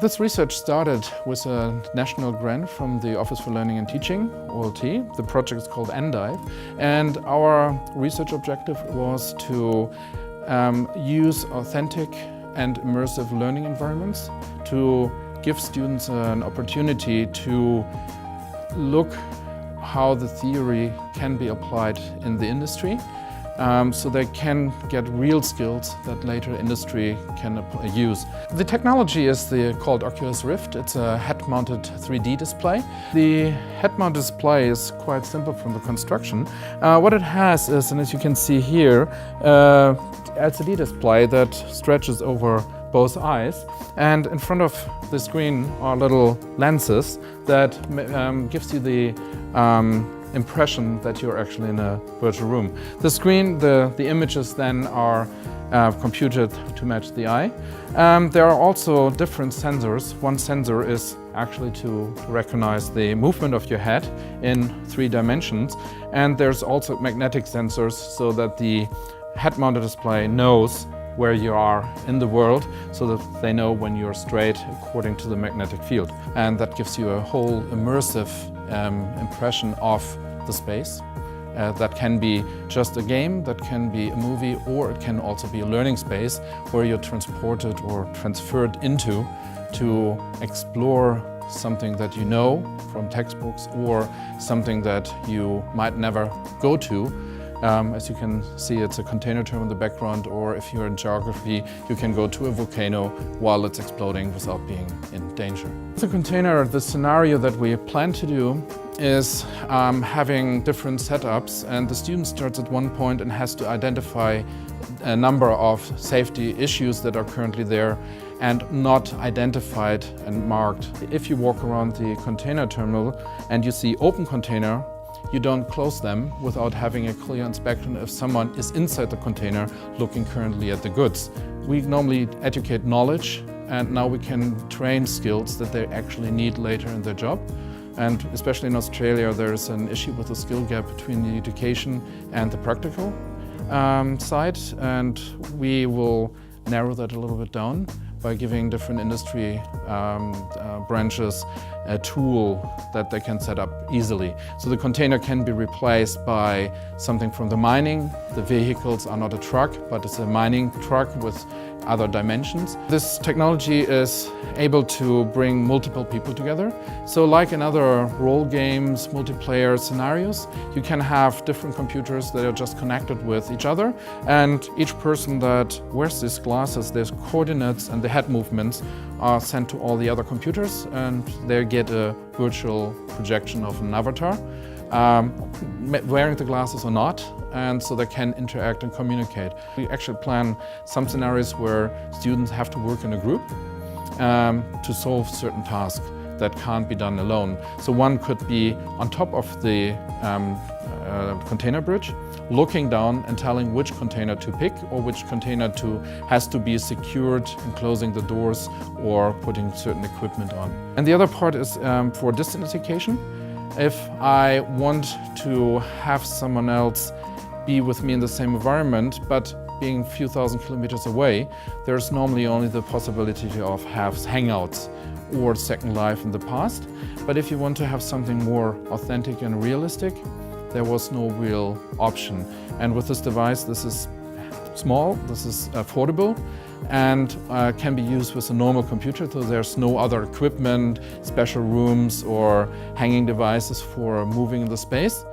This research started with a national grant from the Office for Learning and Teaching, OLT. The project is called Endive, and our research objective was to use authentic and immersive learning environments to give students an opportunity to look how the theory can be applied in the industry, so they can get real skills that later industry can use. The technology is called Oculus Rift. It's a head-mounted 3D display. The head-mounted display is quite simple from the construction. What it has is, and as you can see here, LCD display that stretches over both eyes, and in front of the screen are little lenses that gives you the impression that you're actually in a virtual room. The screen, the images then are computed to match the eye. There are also different sensors. One sensor is actually to recognize the movement of your head in 3 dimensions, and there's also magnetic sensors so that the head-mounted display knows where you are in the world, so that they know when you're straight according to the magnetic field. And that gives you a whole immersive impression of the space. That can be just a game, that can be a movie, or it can also be a learning space where you're transported or transferred into to explore something that you know from textbooks or something that you might never go to. As you can see, it's a container term in the background, or if you're in geography, you can go to a volcano while it's exploding without being in danger. The container, the scenario that we plan to do is having different setups, and the student starts at one point and has to identify a number of safety issues that are currently there and not identified and marked. If you walk around the container terminal and you see open container, you don't close them without having a clear inspection if someone is inside the container looking currently at the goods. We normally educate knowledge, and now we can train skills that they actually need later in their job. And especially in Australia, there's an issue with the skill gap between the education and the practical side, and we will narrow that a little bit down by giving different industry branches a tool that they can set up easily. So the container can be replaced by something from the mining. The vehicles are not a truck, but it's a mining truck with other dimensions. This technology is able to bring multiple people together. So like in other role games, multiplayer scenarios, you can have different computers that are just connected with each other, and each person that wears these glasses, their coordinates and the head movements are sent to all the other computers, and they get a virtual projection of an avatar, wearing the glasses or not, and so they can interact and communicate. We actually plan some scenarios where students have to work in a group to solve certain tasks that can't be done alone. So one could be on top of the container bridge, looking down and telling which container to pick or which container has to be secured and closing the doors or putting certain equipment on. And the other part is for distance education. If I want to have someone else be with me in the same environment, but being a few thousand kilometers away, there's normally only the possibility of have hangouts or Second Life in the past. But if you want to have something more authentic and realistic, there was no real option. And with this device, this is small, this is affordable, and can be used with a normal computer, so there's no other equipment, special rooms or hanging devices for moving in the space.